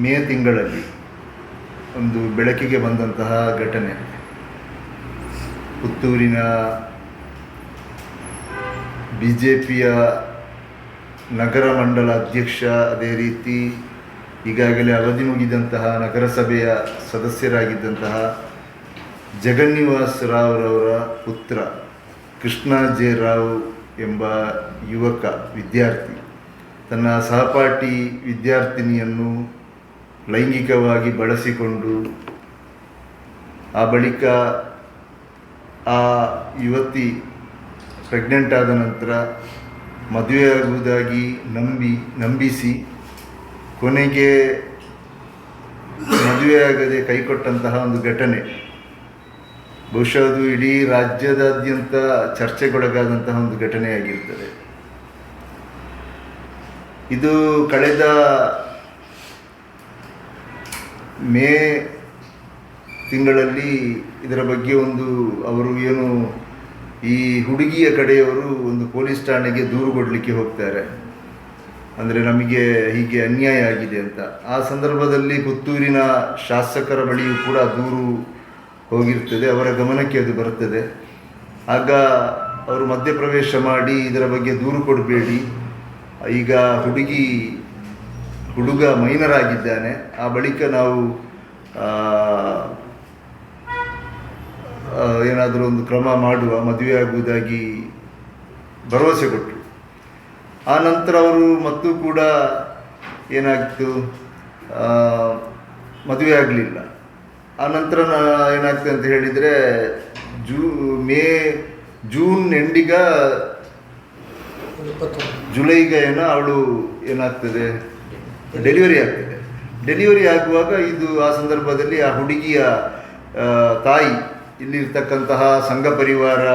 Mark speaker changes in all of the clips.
Speaker 1: ಮೇ ತಿಂಗಳಲ್ಲಿ ಒಂದು ಬೆಳಕಿಗೆ ಬಂದಂತಹ ಘಟನೆ. ಪುತ್ತೂರಿನ BJPಯ ನಗರ ಮಂಡಲ ಅಧ್ಯಕ್ಷ, ಅದೇ ರೀತಿ ಈಗಾಗಲೇ ಅವಧಿ ಮುಗಿದಂತಹ ನಗರಸಭೆಯ ಸದಸ್ಯರಾಗಿದ್ದಂತಹ ಜಗನ್ನಿವಾಸ್ ರಾವ್ರವರ ಪುತ್ರ ಕೃಷ್ಣ ಜೆ ರಾವ್ ಎಂಬ ಯುವಕ ವಿದ್ಯಾರ್ಥಿ ತನ್ನ ಸಹಪಾಠಿ ವಿದ್ಯಾರ್ಥಿನಿಯನ್ನು ಲೈಂಗಿಕವಾಗಿ ಬಳಸಿಕೊಂಡು ಆ ಬಳಿಕ ಆ ಯುವತಿ ಪ್ರೆಗ್ನೆಂಟ್ ಆದ ನಂತರ ಮದುವೆಯಾಗುವುದಾಗಿ ನಂಬಿಸಿ ಕೊನೆಗೆ ಮದುವೆಯಾಗದೆ ಕೈಕೊಟ್ಟಂತಹ ಒಂದು ಘಟನೆ. ಬಹುಶಃ ಅದು ಇಡೀ ರಾಜ್ಯದಾದ್ಯಂತ ಚರ್ಚೆಗೊಳಗಾದಂತಹ ಒಂದು ಘಟನೆಯಾಗಿರ್ತದೆ. ಇದು ಕಳೆದ ಮೇ ತಿಂಗಳಲ್ಲಿ ಇದರ ಬಗ್ಗೆ ಅವರು ಏನು ಈ ಹುಡುಗಿಯ ಕಡೆಯವರು ಒಂದು ಪೊಲೀಸ್ ಠಾಣೆಗೆ ದೂರು ಕೊಡಲಿಕ್ಕೆ ಹೋಗ್ತಾರೆ, ಅಂದರೆ ನಮಗೆ ಹೀಗೆ ಅನ್ಯಾಯ ಆಗಿದೆ ಅಂತ. ಆ ಸಂದರ್ಭದಲ್ಲಿ ಪುತ್ತೂರಿನ ಶಾಸಕರ ಬಳಿಯೂ ಕೂಡ ದೂರು ಹೋಗಿರ್ತದೆ, ಅವರ ಗಮನಕ್ಕೆ ಅದು ಬರುತ್ತದೆ. ಆಗ ಅವರು ಮಧ್ಯಪ್ರವೇಶ ಮಾಡಿ ಇದರ ಬಗ್ಗೆ ದೂರು ಕೊಡಬೇಡಿ, ಈಗ ಹುಡುಗ ಮೈನರ್ ಆಗಿದ್ದಾನೆ, ಆ ಬಳಿಕ ನಾವು ಏನಾದರೂ ಒಂದು ಕ್ರಮ ಮಾಡುವ, ಮದುವೆ ಆಗುವುದಾಗಿ ಭರವಸೆ ಕೊಟ್ಟರು. ಆ ನಂತರ ಅವರು ಮತ್ತೂ ಕೂಡ ಏನಾಗಿತ್ತು, ಮದುವೆ ಆಗಲಿಲ್ಲ. ಆ ನಂತರ ಏನಾಗ್ತದೆ ಅಂತ ಹೇಳಿದರೆ ಜೂನ್ ಎಂಡಿಗ ಜುಲೈಗೆ ಅವಳು ಏನಾಗ್ತದೆ, ಡೆಲಿವರಿ ಆಗ್ತದೆ. ಡೆಲಿವರಿ ಆಗುವಾಗ ಆ ಸಂದರ್ಭದಲ್ಲಿ ಆ ಹುಡುಗಿಯ ತಾಯಿ ಇಲ್ಲಿರ್ತಕ್ಕಂತಹ ಸಂಘ ಪರಿವಾರ,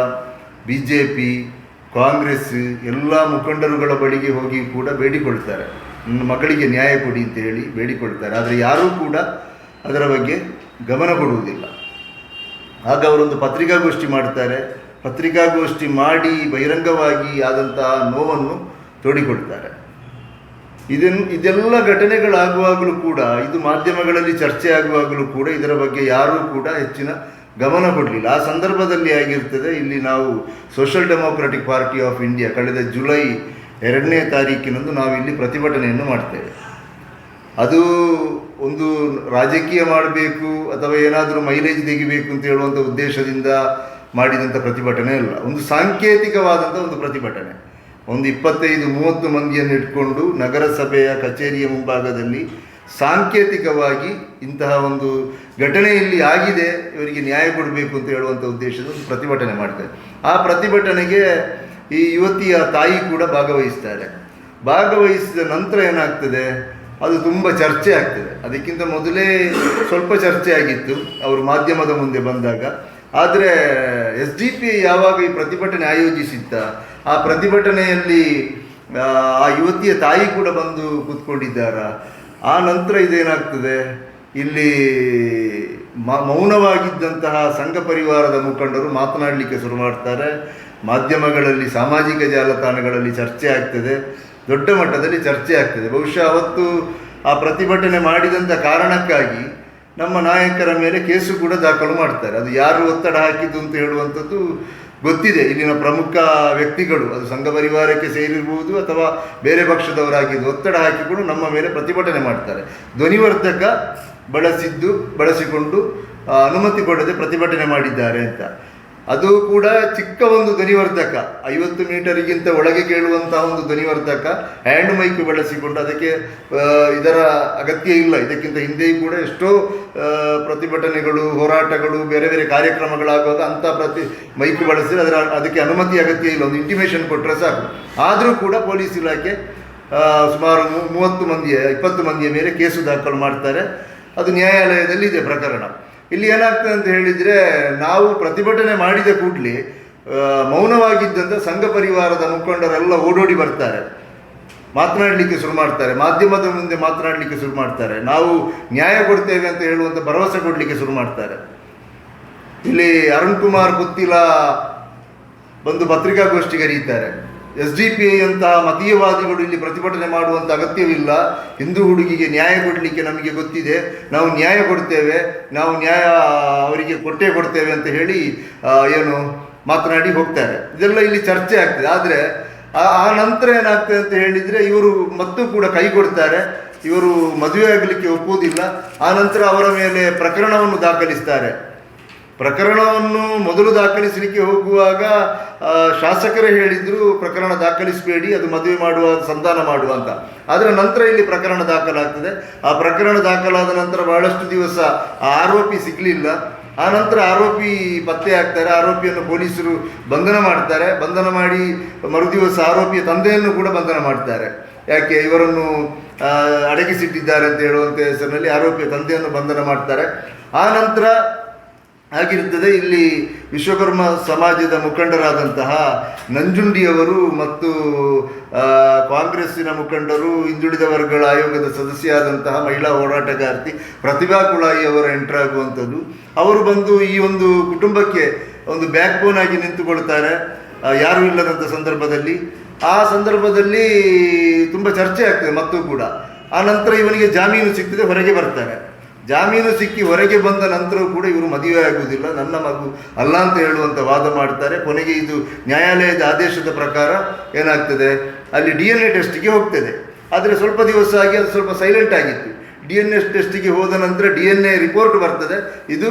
Speaker 1: BJP, ಕಾಂಗ್ರೆಸ್ ಎಲ್ಲ ಮುಖಂಡರುಗಳ ಬಳಿಗೆ ಹೋಗಿ ಕೂಡ ಬೇಡಿಕೊಳ್ತಾರೆ, ನನ್ನ ಮಗಳಿಗೆ ನ್ಯಾಯ ಕೊಡಿ ಅಂತ ಹೇಳಿ ಬೇಡಿಕೊಳ್ತಾರೆ. ಆದರೆ ಯಾರೂ ಕೂಡ ಅದರ ಬಗ್ಗೆ ಗಮನ ಕೊಡುವುದಿಲ್ಲ. ಆಗ ಅವರೊಂದು ಪತ್ರಿಕಾಗೋಷ್ಠಿ ಮಾಡ್ತಾರೆ. ಪತ್ರಿಕಾಗೋಷ್ಠಿ ಮಾಡಿ ಬಹಿರಂಗವಾಗಿ ಆದಂತಹ ನೋವನ್ನು ತೋಡಿಕೊಳ್ತಾರೆ. ಇದೆಲ್ಲ ಘಟನೆಗಳಾಗುವಾಗಲೂ ಕೂಡ, ಇದು ಮಾಧ್ಯಮಗಳಲ್ಲಿ ಚರ್ಚೆ ಆಗುವಾಗಲೂ ಕೂಡ ಇದರ ಬಗ್ಗೆ ಯಾರೂ ಕೂಡ ಹೆಚ್ಚಿನ ಗಮನ ಕೊಡಲಿಲ್ಲ. ಆ ಸಂದರ್ಭದಲ್ಲಿ ಆಗಿರ್ತದೆ, ಇಲ್ಲಿ ನಾವು social democratic party of India ಕಳೆದ ಜುಲೈ 2ನೇ ತಾರೀಕಿನಂದು ನಾವು ಇಲ್ಲಿ ಪ್ರತಿಭಟನೆಯನ್ನು ಮಾಡ್ತೇವೆ. ಅದು ಒಂದು ರಾಜಕೀಯ ಮಾಡಬೇಕು ಅಥವಾ ಏನಾದರೂ ಮೈಲೇಜ್ ತೆಗಿಬೇಕು ಅಂತ ಹೇಳುವಂಥ ಉದ್ದೇಶದಿಂದ ಮಾಡಿದಂಥ ಪ್ರತಿಭಟನೆ ಅಲ್ಲ, ಒಂದು ಸಾಂಕೇತಿಕವಾದಂಥ ಒಂದು ಪ್ರತಿಭಟನೆ. ಒಂದು 25-30 ಮಂದಿಯನ್ನು ಇಟ್ಕೊಂಡು ನಗರಸಭೆಯ ಕಚೇರಿಯ ಮುಂಭಾಗದಲ್ಲಿ ಸಾಂಕೇತಿಕವಾಗಿ ಇಂತಹ ಒಂದು ಘಟನೆ ಇಲ್ಲಿ ಆಗಿದೆ, ಇವರಿಗೆ ನ್ಯಾಯ ಕೊಡಬೇಕು ಅಂತ ಹೇಳುವಂಥ ಉದ್ದೇಶದ ಒಂದು ಪ್ರತಿಭಟನೆ ಮಾಡ್ತಾರೆ. ಆ ಪ್ರತಿಭಟನೆಗೆ ಈ ಯುವತಿಯ ತಾಯಿ ಕೂಡ ಭಾಗವಹಿಸ್ತಾರೆ. ಭಾಗವಹಿಸಿದ ನಂತರ ಏನಾಗ್ತದೆ, ಅದು ತುಂಬ ಚರ್ಚೆ ಆಗ್ತದೆ. ಅದಕ್ಕಿಂತ ಮೊದಲೇ ಸ್ವಲ್ಪ ಚರ್ಚೆ ಆಗಿತ್ತು ಅವರು ಮಾಧ್ಯಮದ ಮುಂದೆ ಬಂದಾಗ. ಆದರೆ SDP ಯಾವಾಗ ಈ ಪ್ರತಿಭಟನೆ ಆಯೋಜಿಸಿತ್ತ, ಆ ಪ್ರತಿಭಟನೆಯಲ್ಲಿ ಆ ಯುವತಿಯ ತಾಯಿ ಕೂಡ ಬಂದು ಕೂತ್ಕೊಂಡಿದ್ದಾರ. ಆ ನಂತರ ಇದೇನಾಗ್ತದೆ, ಇಲ್ಲಿ ಮೌನವಾಗಿದ್ದಂತಹ ಸಂಘ ಪರಿವಾರದ ಮುಖಂಡರು ಮಾತನಾಡಲಿಕ್ಕೆ ಶುರು ಮಾಡ್ತಾರೆ. ಮಾಧ್ಯಮಗಳಲ್ಲಿ, ಸಾಮಾಜಿಕ ಜಾಲತಾಣಗಳಲ್ಲಿ ಚರ್ಚೆ ಆಗ್ತದೆ, ದೊಡ್ಡ ಮಟ್ಟದಲ್ಲಿ ಚರ್ಚೆ ಆಗ್ತದೆ. ಬಹುಶಃ ಅವತ್ತು ಆ ಪ್ರತಿಭಟನೆ ಮಾಡಿದಂಥ ಕಾರಣಕ್ಕಾಗಿ ನಮ್ಮ ನಾಯಕರ ಮೇಲೆ ಕೇಸು ಕೂಡ ದಾಖಲು ಮಾಡ್ತಾರೆ. ಅದು ಯಾರು ಒತ್ತಡ ಹಾಕಿದ್ದು ಅಂತ ಹೇಳುವಂಥದ್ದು ಗೊತ್ತಿದೆ. ಇಲ್ಲಿನ ಪ್ರಮುಖ ವ್ಯಕ್ತಿಗಳು, ಅದು ಸಂಘ ಪರಿವಾರಕ್ಕೆ ಸೇರಿರ್ಬೋದು ಅಥವಾ ಬೇರೆ ಪಕ್ಷದವರಾಗಿದ್ದು, ಒತ್ತಡ ಹಾಕಿಕೊಂಡು ನಮ್ಮ ಮೇಲೆ ಪ್ರತಿಭಟನೆ ಮಾಡ್ತಾರೆ. ಧ್ವನಿವರ್ಧಕ ಬಳಸಿಕೊಂಡು ಅನುಮತಿ ಕೊಡದೆ ಪ್ರತಿಭಟನೆ ಮಾಡಿದ್ದಾರೆ ಅಂತ. ಅದು ಕೂಡ ಚಿಕ್ಕ ಒಂದು ಧ್ವನಿವರ್ಧಕ, 50 ಮೀಟರಿಗಿಂತ ಒಳಗೆ ಕೇಳುವಂತಹ ಒಂದು ಧ್ವನಿವರ್ಧಕ, ಹ್ಯಾಂಡ್ ಮೈಕ್ ಬಳಸಿಕೊಂಡು, ಅದಕ್ಕೆ ಇದರ ಅಗತ್ಯ ಇಲ್ಲ. ಇದಕ್ಕಿಂತ ಹಿಂದೆಯೂ ಕೂಡ ಎಷ್ಟೋ ಪ್ರತಿಭಟನೆಗಳು, ಹೋರಾಟಗಳು, ಬೇರೆ ಬೇರೆ ಕಾರ್ಯಕ್ರಮಗಳಾಗುವಾಗ ಅಂಥ ಮೈಕ್ ಬಳಸಿ ಅದಕ್ಕೆ ಅನುಮತಿ ಅಗತ್ಯ ಇಲ್ಲ, ಒಂದು ಇಂಟಿಮೇಷನ್ ಕೊಟ್ಟರೆ ಸಾಕು. ಆದರೂ ಕೂಡ ಪೊಲೀಸ್ ಇಲಾಖೆ ಸುಮಾರು 20 ಮಂದಿಯ ಮೇಲೆ ಕೇಸು ದಾಖಲು ಮಾಡ್ತಾರೆ. ಅದು ನ್ಯಾಯಾಲಯದಲ್ಲಿ ಇದೆ ಪ್ರಕರಣ. ಇಲ್ಲಿ ಏನಾಗ್ತದೆ ಅಂತ ಹೇಳಿದರೆ, ನಾವು ಪ್ರತಿಭಟನೆ ಮಾಡಿದ ಕೂಡಲೇ ಮೌನವಾಗಿದ್ದಂಥ ಸಂಘ ಪರಿವಾರದ ಮುಖಂಡರೆಲ್ಲ ಓಡೋಡಿ ಬರ್ತಾರೆ, ಮಾತನಾಡಲಿಕ್ಕೆ ಶುರು ಮಾಡ್ತಾರೆ, ಮಾಧ್ಯಮದ ಮುಂದೆ ಮಾತನಾಡಲಿಕ್ಕೆ ಶುರು ಮಾಡ್ತಾರೆ, ನಾವು ನ್ಯಾಯ ಕೊಡ್ತೇವೆ ಅಂತ ಹೇಳುವಂಥ ಭರವಸೆ ಕೊಡಲಿಕ್ಕೆ ಶುರು ಮಾಡ್ತಾರೆ. ಇಲ್ಲಿ ಅರುಣ್ ಕುಮಾರ್ ಗುತ್ತಿಲ ಬಂದು ಪತ್ರಿಕಾಗೋಷ್ಠಿ ಕರೀತಾರೆ. SDPI ಅಂತಹ ಮತೀಯವಾದಿಗಳು ಇಲ್ಲಿ ಪ್ರತಿಭಟನೆ ಮಾಡುವಂಥ ಅಗತ್ಯವಿಲ್ಲ. ಹಿಂದೂ ಹುಡುಗಿಗೆ ನ್ಯಾಯ ಕೊಡಲಿಕ್ಕೆ ನಮಗೆ ಗೊತ್ತಿದೆ, ನಾವು ನ್ಯಾಯ ಕೊಡ್ತೇವೆ, ನಾವು ನ್ಯಾಯ ಅವರಿಗೆ ಕೊಡ್ತೇವೆ ಅಂತ ಹೇಳಿ ಏನು ಮಾತನಾಡಿ ಹೋಗ್ತಾರೆ. ಇದೆಲ್ಲ ಇಲ್ಲಿ ಚರ್ಚೆ ಆಗ್ತದೆ. ಆದರೆ ಆ ನಂತರ ಏನಾಗ್ತದೆ ಅಂತ ಹೇಳಿದರೆ ಇವರು ಮತ್ತೂ ಕೂಡ ಕೈ ಕೊಡ್ತಾರೆ, ಇವರು ಮದುವೆ ಆಗಲಿಕ್ಕೆ ಒಪ್ಪುವುದಿಲ್ಲ. ಆ ನಂತರ ಅವರ ಮೇಲೆ ಪ್ರಕರಣವನ್ನು ದಾಖಲಿಸ್ತಾರೆ. ಪ್ರಕರಣವನ್ನು ಮೊದಲು ದಾಖಲಿಸಲಿಕ್ಕೆ ಹೋಗುವಾಗ ಶಾಸಕರೇ ಹೇಳಿದ್ರು ಪ್ರಕರಣ ದಾಖಲಿಸಬೇಡಿ, ಅದು ಮದುವೆ ಮಾಡುವ ಸಂಧಾನ ಮಾಡುವ ಅಂತ. ಆದರೆ ನಂತರ ಇಲ್ಲಿ ಪ್ರಕರಣ ದಾಖಲಾಗ್ತದೆ. ಆ ಪ್ರಕರಣ ದಾಖಲಾದ ನಂತರ ಬಹಳಷ್ಟು ದಿವಸ ಆ ಆರೋಪಿ ಸಿಗಲಿಲ್ಲ. ಆ ನಂತರ ಆರೋಪಿ ಪತ್ತೆ ಆಗ್ತಾರೆ. ಆರೋಪಿಯನ್ನು ಪೊಲೀಸರು ಬಂಧನ ಮಾಡ್ತಾರೆ. ಬಂಧನ ಮಾಡಿ ಮರುದಿವಸ ಆರೋಪಿಯ ತಂದೆಯನ್ನು ಕೂಡ ಬಂಧನ ಮಾಡ್ತಾರೆ. ಯಾಕೆ ಇವರನ್ನು ಅಡಗಿಸಿಟ್ಟಿದ್ದಾರೆ ಅಂತ ಹೇಳುವಂಥ ಹೆಸರಿನಲ್ಲಿ ಆರೋಪಿಯ ತಂದೆಯನ್ನು ಬಂಧನ ಮಾಡ್ತಾರೆ. ಆ ನಂತರ ಆಗಿರುತ್ತದೆ ಇಲ್ಲಿ ವಿಶ್ವಕರ್ಮ ಸಮಾಜದ ಮುಖಂಡರಾದಂತಹ ನಂಜುಂಡಿಯವರು ಮತ್ತು ಕಾಂಗ್ರೆಸ್ಸಿನ ಮುಖಂಡರು, ಹಿಂದುಳಿದ ವರ್ಗಗಳ ಆಯೋಗದ ಸದಸ್ಯರಾದಂತಹ ಮಹಿಳಾ ಹೋರಾಟಗಾರ್ತಿ ಪ್ರತಿಭಾ ಕುಳಾಯಿ ಅವರ ಎಂಟರ್ ಆಗುವಂಥದ್ದು. ಅವರು ಬಂದು ಈ ಒಂದು ಕುಟುಂಬಕ್ಕೆ ಒಂದು ಬ್ಯಾಕ್ ಬೋನ್ ಆಗಿ ನಿಂತುಕೊಳ್ತಾರೆ ಯಾರೂ ಇಲ್ಲದಂಥ ಸಂದರ್ಭದಲ್ಲಿ. ಆ ಸಂದರ್ಭದಲ್ಲಿ ತುಂಬ ಚರ್ಚೆ ಆಗ್ತದೆ ಮತ್ತೂ ಕೂಡ. ಆ ನಂತರ ಇವನಿಗೆ ಜಾಮೀನು ಸಿಗ್ತದೆ, ಹೊರಗೆ ಬರ್ತಾರೆ. ಜಾಮೀನು ಸಿಕ್ಕಿ ಹೊರಗೆ ಬಂದ ನಂತರವೂ ಕೂಡ ಇವರು ಮದುವೆ ಆಗುವುದಿಲ್ಲ, ನನ್ನ ಮಗು ಅಲ್ಲ ಅಂತ ಹೇಳುವಂಥ ವಾದ ಮಾಡ್ತಾರೆ. ಕೊನೆಗೆ ಇದು ನ್ಯಾಯಾಲಯದ ಆದೇಶದ ಪ್ರಕಾರ ಏನಾಗ್ತದೆ, ಅಲ್ಲಿ DNA ಟೆಸ್ಟಿಗೆ ಹೋಗ್ತದೆ. ಆದರೆ ಸ್ವಲ್ಪ ದಿವಸ ಆಗಿ ಅದು ಸ್ವಲ್ಪ ಸೈಲೆಂಟ್ ಆಗಿತ್ತು. DNA ಟೆಸ್ಟಿಗೆ ಹೋದ ನಂತರ DNA ರಿಪೋರ್ಟ್ ಬರ್ತದೆ, ಇದು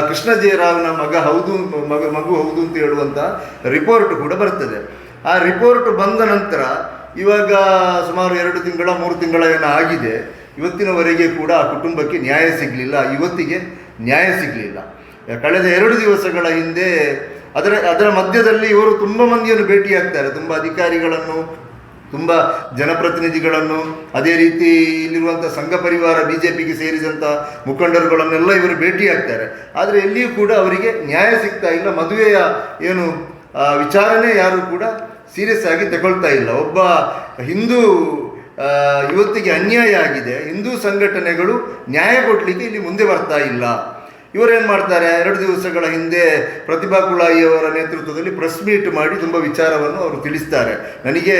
Speaker 1: ಕೃಷ್ಣ ಜಯರಾವ್ನ ಮಗು ಹೌದು ಅಂತ ಹೇಳುವಂಥ ರಿಪೋರ್ಟ್ ಕೂಡ ಬರ್ತದೆ. ಆ ರಿಪೋರ್ಟ್ ಬಂದ ನಂತರ ಇವಾಗ ಸುಮಾರು 2 ತಿಂಗಳ 3 ತಿಂಗಳ ಏನೋ ಆಗಿದೆ. ಇವತ್ತಿನವರೆಗೆ ಕೂಡ ಆ ಕುಟುಂಬಕ್ಕೆ ನ್ಯಾಯ ಸಿಗಲಿಲ್ಲ. ಇವತ್ತಿಗೆ ನ್ಯಾಯ ಸಿಗಲಿಲ್ಲ. ಕಳೆದ 2 ದಿವಸಗಳ ಹಿಂದೆ ಅದರ ಮಧ್ಯದಲ್ಲಿ ಇವರು ತುಂಬ ಮಂದಿಯನ್ನು ಭೇಟಿಯಾಗ್ತಾರೆ, ತುಂಬ ಅಧಿಕಾರಿಗಳನ್ನು, ತುಂಬ ಜನಪ್ರತಿನಿಧಿಗಳನ್ನು, ಅದೇ ರೀತಿ ಇಲ್ಲಿರುವಂಥ ಸಂಘ ಪರಿವಾರ BJPಗೆ ಸೇರಿದಂಥ ಮುಖಂಡರುಗಳನ್ನೆಲ್ಲ ಇವರು ಭೇಟಿಯಾಗ್ತಾರೆ. ಆದರೆ ಎಲ್ಲಿಯೂ ಕೂಡ ಅವರಿಗೆ ನ್ಯಾಯ ಸಿಗ್ತಾ ಇಲ್ಲ. ಮದುವೆಯ ಏನು ವಿಚಾರಣೆ ಯಾರು ಕೂಡ ಸೀರಿಯಸ್ ಆಗಿ ತಗೊಳ್ತಾ ಇಲ್ಲ. ಒಬ್ಬ ಹಿಂದೂ ಇವತ್ತಿಗೆ ಅನ್ಯಾಯ ಆಗಿದೆ, ಹಿಂದೂ ಸಂಘಟನೆಗಳು ನ್ಯಾಯ ಕೊಡಲಿಕ್ಕೆ ಇಲ್ಲಿ ಮುಂದೆ ಬರ್ತಾ ಇಲ್ಲ. ಇವರೇನು ಮಾಡ್ತಾರೆ, 2 ದಿವಸಗಳ ಹಿಂದೆ ಪ್ರತಿಭಾ ಕುಳಾಯಿ ಅವರ ನೇತೃತ್ವದಲ್ಲಿ ಪ್ರೆಸ್ ಮೀಟ್ ಮಾಡಿ ತುಂಬ ವಿಚಾರವನ್ನು ಅವರು ತಿಳಿಸ್ತಾರೆ. ನನಗೆ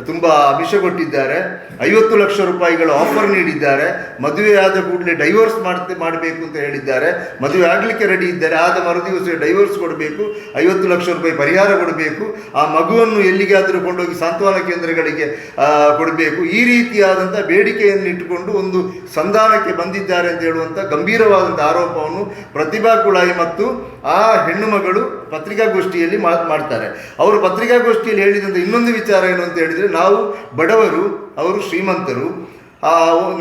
Speaker 1: ತುಂಬ ಆಮಿಷ ಕೊಟ್ಟಿದ್ದಾರೆ, 50 ಲಕ್ಷ ರೂಪಾಯಿಗಳ ಆಫರ್ ನೀಡಿದ್ದಾರೆ, ಮದುವೆ ಆದ ಕೂಡಲೇ ಡೈವೋರ್ಸ್ ಮಾಡಬೇಕು ಅಂತ ಹೇಳಿದ್ದಾರೆ, ಮದುವೆ ಆಗಲಿಕ್ಕೆ ರೆಡಿ ಇದ್ದಾರೆ, ಆದ ಮರುದಿವಸ ಡೈವೋರ್ಸ್ ಕೊಡಬೇಕು, 50 ಲಕ್ಷ ರೂಪಾಯಿ ಪರಿಹಾರ ಕೊಡಬೇಕು, ಆ ಮಗುವನ್ನು ಎಲ್ಲಿಗಾದರೂ ಕೊಂಡೋಗಿ ಸಾಂತ್ವನ ಕೇಂದ್ರಗಳಿಗೆ ಕೊಡಬೇಕು. ಈ ರೀತಿಯಾದಂಥ ಬೇಡಿಕೆಯನ್ನು ಇಟ್ಟುಕೊಂಡು ಒಂದು ಸಂಧಾನಕ್ಕೆ ಬಂದಿದ್ದಾರೆ ಅಂತ ಹೇಳುವಂಥ ಗಂಭೀರವಾದಂಥ ಆರೋಪವನ್ನು ಪ್ರತಿಭಾ ಕುಳಾಯಿ ಮತ್ತು ಆ ಹೆಣ್ಣು ಮಗಳು ಪತ್ರಿಕಾಗೋಷ್ಠಿಯಲ್ಲಿ ಮಾಡ್ತಾರೆ. ಅವರು ಪತ್ರಿಕಾಗೋಷ್ಠಿಯಲ್ಲಿ ಹೇಳಿದಂಥ ಇನ್ನೊಂದು ವಿಚಾರ ಏನು ಅಂತ ಹೇಳಿದರೆ, ನಾವು ಬಡವರು, ಅವರು ಶ್ರೀಮಂತರು,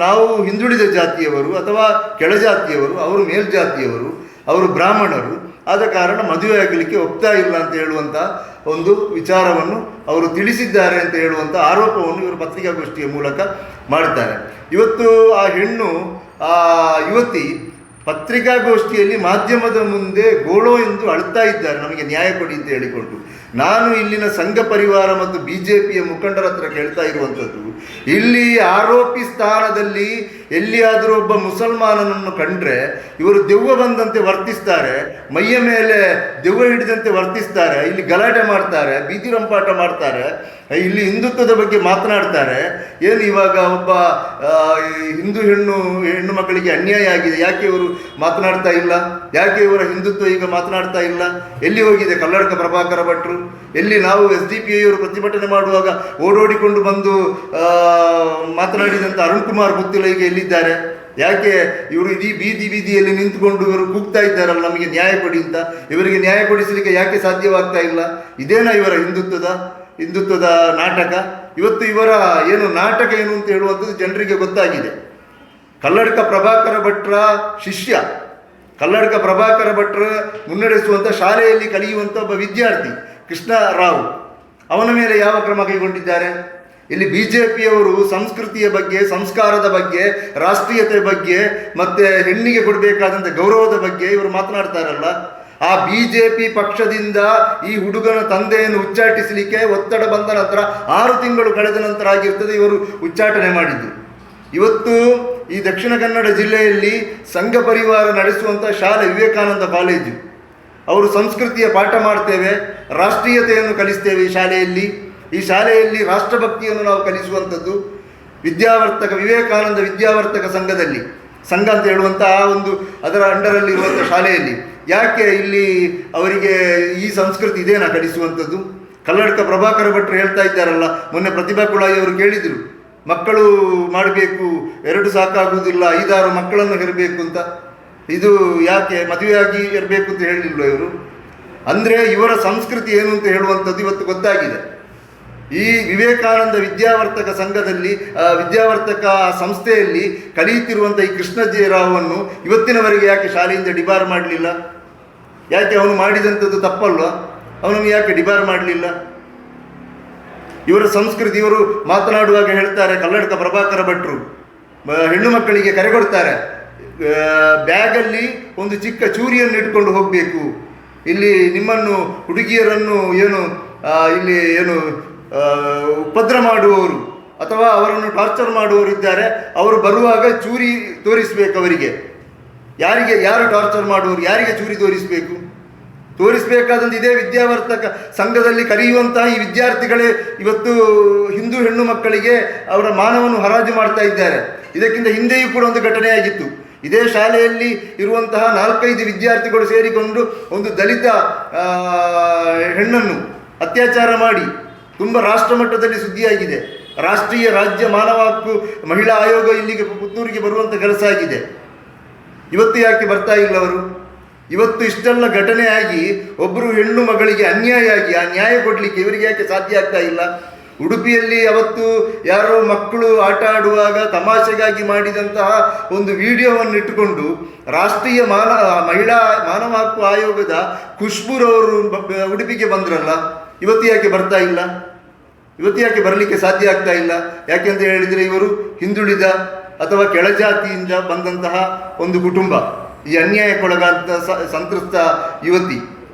Speaker 1: ನಾವು ಹಿಂದುಳಿದ ಜಾತಿಯವರು ಅಥವಾ ಕೆಳಜಾತಿಯವರು, ಅವರು ಮೇಲ್ಜಾತಿಯವರು, ಅವರು ಬ್ರಾಹ್ಮಣರು, ಆದ ಕಾರಣ ಮದುವೆ ಆಗಲಿಕ್ಕೆ ಒಪ್ತಾ ಇಲ್ಲ ಅಂತ ಹೇಳುವಂಥ ಒಂದು ವಿಚಾರವನ್ನು ಅವರು ತಿಳಿಸಿದ್ದಾರೆ ಅಂತ ಹೇಳುವಂಥ ಆರೋಪವನ್ನು ಇವರು ಪತ್ರಿಕಾಗೋಷ್ಠಿಯ ಮೂಲಕ ಮಾಡ್ತಾರೆ. ಇವತ್ತು ಆ ಹೆಣ್ಣು, ಆ ಯುವತಿ ಪತ್ರಿಕಾಗೋಷ್ಠಿಯಲ್ಲಿ ಮಾಧ್ಯಮದ ಮುಂದೆ ಗೋಳೋ ಎಂದು ಅಳ್ತಾ ಇದ್ದಾರೆ, ನಮಗೆ ನ್ಯಾಯ ಕೊಡಿ ಅಂತ ಹೇಳಿಕೊಂಡು. ನಾನು ಇಲ್ಲಿನ ಸಂಘ ಪರಿವಾರ ಮತ್ತು BJPಯ ಮುಖಂಡರ ಹತ್ರ ಕೇಳ್ತಾ ಇರುವಂಥದ್ದು, ಇಲ್ಲಿ ಆರೋಪಿ ಸ್ಥಾನದಲ್ಲಿ ಎಲ್ಲಿಯಾದರೂ ಒಬ್ಬ ಮುಸಲ್ಮಾನನನ್ನು ಕಂಡ್ರೆ ಇವರು ದೆವ್ವ ಬಂದಂತೆ ವರ್ತಿಸ್ತಾರೆ, ಮೈಯ ಮೇಲೆ ದೆವ್ವ ಹಿಡಿದಂತೆ ವರ್ತಿಸ್ತಾರೆ, ಇಲ್ಲಿ ಗಲಾಟೆ ಮಾಡ್ತಾರೆ, ಬೀದಿ ರಂಪಾಟ ಮಾಡ್ತಾರೆ, ಇಲ್ಲಿ ಹಿಂದುತ್ವದ ಬಗ್ಗೆ ಮಾತನಾಡ್ತಾರೆ. ಏನು ಇವಾಗ ಒಬ್ಬ ಹಿಂದೂ ಹೆಣ್ಣು ಮಕ್ಕಳಿಗೆ ಅನ್ಯಾಯ ಆಗಿದೆ, ಯಾಕೆ ಇವರು ಮಾತನಾಡ್ತಾ ಇಲ್ಲ? ಯಾಕೆ ಇವರ ಹಿಂದುತ್ವ ಈಗ ಮಾತನಾಡ್ತಾ ಇಲ್ಲ? ಎಲ್ಲಿ ಹೋಗಿದೆ ಕಲ್ಲಡ್ಕ ಪ್ರಭಾಕರ ಭಟ್ರು? ಎಲ್ಲಿ ನಾವು SDPIಯವರು ಪ್ರತಿಭಟನೆ ಮಾಡುವಾಗ ಓಡೋಡಿಕೊಂಡು ಬಂದು ಮಾತನಾಡಿದಂಥ ಅರುಣ್ ಕುಮಾರ್ ಗೊತ್ತಿಲ್ಲ ಈಗ ಎಲ್ಲಿದ್ದಾರೆ? ಯಾಕೆ ಇವರು ಇಡೀ ಬೀದಿಯಲ್ಲಿ ನಿಂತುಕೊಂಡು ಇವರು ಕೂಗ್ತಾ ಇದ್ದಾರಲ್ಲ ನಮಗೆ ನ್ಯಾಯ ಕೊಡಿ ಅಂತ? ಇವರಿಗೆ ನ್ಯಾಯ ಕೊಡಿಸಲಿಕ್ಕೆ ಯಾಕೆ ಸಾಧ್ಯವಾಗ್ತಾ ಇಲ್ಲ? ಇದೇನಾ ಇವರ ಹಿಂದುತ್ವದ ನಾಟಕ? ಇವತ್ತು ಇವರ ಏನು ನಾಟಕ ಏನು ಅಂತ ಹೇಳುವಂಥದ್ದು ಜನರಿಗೆ ಗೊತ್ತಾಗಿದೆ. ಕಲ್ಲಡ್ಕ ಪ್ರಭಾಕರ ಭಟ್ರ ಶಿಷ್ಯ, ಕಲ್ಲಡ್ಕ ಪ್ರಭಾಕರ ಭಟ್ರ ಮುನ್ನಡೆಸುವಂಥ ಶಾಲೆಯಲ್ಲಿ ಕಲಿಯುವಂಥ ಒಬ್ಬ ವಿದ್ಯಾರ್ಥಿ ಕೃಷ್ಣರಾವ್, ಅವನ ಮೇಲೆ ಯಾವ ಕ್ರಮ ಕೈಗೊಂಡಿದ್ದಾರೆ? ಇಲ್ಲಿ BJPಯವರು ಸಂಸ್ಕೃತಿಯ ಬಗ್ಗೆ, ಸಂಸ್ಕಾರದ ಬಗ್ಗೆ, ರಾಷ್ಟ್ರೀಯತೆ ಬಗ್ಗೆ ಮತ್ತು ಹೆಣ್ಣಿಗೆ ಕೊಡಬೇಕಾದಂಥ ಗೌರವದ ಬಗ್ಗೆ ಇವರು ಮಾತನಾಡ್ತಾರಲ್ಲ, ಆ BJP ಪಕ್ಷದಿಂದ ಈ ಹುಡುಗನ ತಂದೆಯನ್ನು ಉಚ್ಚಾಟಿಸಲಿಕ್ಕೆ ಒತ್ತಡ ಬಂದ ನಂತರ 6 ತಿಂಗಳು ಕಳೆದ ನಂತರ ಆಗಿರ್ತದೆ ಇವರು ಉಚ್ಚಾಟನೆ ಮಾಡಿದ್ದು. ಇವತ್ತು ಈ ದಕ್ಷಿಣ ಕನ್ನಡ ಜಿಲ್ಲೆಯಲ್ಲಿ ಸಂಘ ಪರಿವಾರ ನಡೆಸುವಂಥ ಶಾಲೆ ವಿವೇಕಾನಂದ ಕಾಲೇಜು, ಅವರು ಸಂಸ್ಕೃತಿಯ ಪಾಠ ಮಾಡ್ತೇವೆ, ರಾಷ್ಟ್ರೀಯತೆಯನ್ನು ಕಲಿಸ್ತೇವೆ ಈ ಶಾಲೆಯಲ್ಲಿ, ಈ ಶಾಲೆಯಲ್ಲಿ ರಾಷ್ಟ್ರಭಕ್ತಿಯನ್ನು ನಾವು ಕಲಿಸುವಂಥದ್ದು ವಿವೇಕಾನಂದ ವಿದ್ಯಾವರ್ತಕ ಸಂಘದಲ್ಲಿ, ಸಂಘ ಅಂತ ಹೇಳುವಂಥ ಆ ಒಂದು ಅದರ ಅಂಡರಲ್ಲಿರುವಂಥ ಶಾಲೆಯಲ್ಲಿ ಯಾಕೆ ಇಲ್ಲಿ ಅವರಿಗೆ ಈ ಸಂಸ್ಕೃತಿ ಇದೇನಾ ಕಲಿಸುವಂಥದ್ದು? ಕಲ್ಲಡ್ಕ ಪ್ರಭಾಕರ ಭಟ್ರು ಹೇಳ್ತಾ ಇದ್ದಾರಲ್ಲ, ಮೊನ್ನೆ ಪ್ರತಿಭಾ ಕುಳಾಯಿ ಅವರು ಕೇಳಿದರು, ಮಕ್ಕಳು ಮಾಡಬೇಕು, 2 ಸಾಕಾಗುವುದಿಲ್ಲ, 5-6 ಮಕ್ಕಳನ್ನು ಹೆರಬೇಕು ಅಂತ. ಇದು ಯಾಕೆ ಮದುವೆಯಾಗಿ ಇರಬೇಕು ಅಂತ ಹೇಳಿಲ್ವ ಇವರು? ಅಂದರೆ ಇವರ ಸಂಸ್ಕೃತಿ ಏನು ಅಂತ ಹೇಳುವಂಥದ್ದು ಇವತ್ತು ಗೊತ್ತಾಗಿದೆ. ಈ ವಿವೇಕಾನಂದ ವಿದ್ಯಾವರ್ತಕ ಸಂಘದಲ್ಲಿ, ವಿದ್ಯಾವರ್ತಕ ಸಂಸ್ಥೆಯಲ್ಲಿ ಕಲಿಯುತ್ತಿರುವಂಥ ಈ ಕೃಷ್ಣಜೀರಾವನ್ನು ಇವತ್ತಿನವರೆಗೆ ಯಾಕೆ ಶಾಲೆಯಿಂದ ಡಿಬಾರ್ ಮಾಡಲಿಲ್ಲ? ಯಾಕೆ ಅವನು ಮಾಡಿದಂಥದ್ದು ತಪ್ಪಲ್ವ? ಅವನನ್ನು ಯಾಕೆ ಡಿಬಾರ್ ಮಾಡಲಿಲ್ಲ? ಇವರ ಸಂಸ್ಕೃತಿ, ಇವರು ಮಾತನಾಡುವಾಗ ಹೇಳ್ತಾರೆ, ಕಲ್ಲಡ್ಕ ಪ್ರಭಾಕರ ಭಟ್ರು ಹೆಣ್ಣು ಮಕ್ಕಳಿಗೆ ಕರೆ ಕೊಡ್ತಾರೆ, ಬ್ಯಾಗಲ್ಲಿ ಒಂದು ಚಿಕ್ಕ ಚೂರಿಯನ್ನು ಇಟ್ಕೊಂಡು ಹೋಗಬೇಕು, ಇಲ್ಲಿ ನಿಮ್ಮನ್ನು ಹುಡುಗಿಯರನ್ನು ಇಲ್ಲಿ ಉಪದ್ರ ಮಾಡುವವರು ಅಥವಾ ಅವರನ್ನು ಟಾರ್ಚರ್ ಮಾಡುವವರು ಇದ್ದಾರೆ, ಅವರು ಬರುವಾಗ ಚೂರಿ ತೋರಿಸಬೇಕು ಅವರಿಗೆ. ಯಾರು ಟಾರ್ಚರ್ ಮಾಡುವವರು, ಯಾರಿಗೆ ಚೂರಿ ತೋರಿಸಬೇಕಾದಂಥ ಇದೇ ವಿದ್ಯಾವರ್ತಕ ಸಂಘದಲ್ಲಿ ಕಲಿಯುವಂತಹ ಈ ವಿದ್ಯಾರ್ಥಿಗಳೇ ಇವತ್ತು ಹಿಂದೂ ಹೆಣ್ಣು ಮಕ್ಕಳಿಗೆ ಅವರ ಮಾನವನ್ನು ಹರಾಜು ಮಾಡ್ತಾ ಇದ್ದಾರೆ. ಇದಕ್ಕಿಂತ ಹಿಂದೆಯೂ ಕೂಡ ಒಂದು ಘಟನೆಯಾಗಿತ್ತು. ಇದೇ ಶಾಲೆಯಲ್ಲಿ ಇರುವಂತಹ 4-5 ವಿದ್ಯಾರ್ಥಿಗಳು ಸೇರಿಕೊಂಡು ಒಂದು ದಲಿತ ಹೆಣ್ಣನ್ನು ಅತ್ಯಾಚಾರ ಮಾಡಿ ತುಂಬ ರಾಷ್ಟ್ರ ಮಟ್ಟದಲ್ಲಿ ಸುದ್ದಿಯಾಗಿದೆ. ರಾಷ್ಟ್ರೀಯ ರಾಜ್ಯ ಮಾನವ ಹಕ್ಕು ಮಹಿಳಾ ಆಯೋಗ ಇಲ್ಲಿಗೆ ಪುತ್ತೂರಿಗೆ ಬರುವಂಥ ಕೆಲಸ ಆಗಿದೆ. ಇವತ್ತು ಯಾಕೆ ಬರ್ತಾ ಇಲ್ಲ ಅವರು? ಇವತ್ತು ಇಷ್ಟೆಲ್ಲ ಘಟನೆ ಆಗಿ ಒಬ್ಬರು ಹೆಣ್ಣು ಮಗಳಿಗೆ ಅನ್ಯಾಯ ಆಗಿ ಆ ನ್ಯಾಯ ಕೊಡಲಿಕ್ಕೆ ಇವರಿಗೆ ಯಾಕೆ ಸಾಧ್ಯ ಆಗ್ತಾ ಇಲ್ಲ? ಉಡುಪಿಯಲ್ಲಿ ಅವತ್ತು ಯಾರೋ ಮಕ್ಕಳು ಆಟ ಆಡುವಾಗ ತಮಾಷೆಗಾಗಿ ಮಾಡಿದಂತಹ ಒಂದು ವಿಡಿಯೋವನ್ನು ಇಟ್ಟುಕೊಂಡು ರಾಷ್ಟ್ರೀಯ ಮಹಿಳಾ ಮಾನವ ಹಕ್ಕು ಆಯೋಗದ ಖುಷ್ಬೂರವರು ಉಡುಪಿಗೆ ಬಂದ್ರಲ್ಲ, ಇವತ್ತು ಯಾಕೆ ಬರ್ತಾ ಇಲ್ಲ? ಇವತ್ತು ಯಾಕೆ ಬರಲಿಕ್ಕೆ ಸಾಧ್ಯ ಆಗ್ತಾ ಇಲ್ಲ? ಯಾಕೆಂತ ಹೇಳಿದರೆ ಇವರು ಹಿಂದುಳಿದ ಅಥವಾ ಕೆಳಜಾತಿಯಿಂದ ಬಂದಂತಹ ಒಂದು ಕುಟುಂಬ, ಈ ಅನ್ಯಾಯಕ್ಕೊಳಗಾದ ಸಂತ್ರಸ್ತ ಯುವತಿ.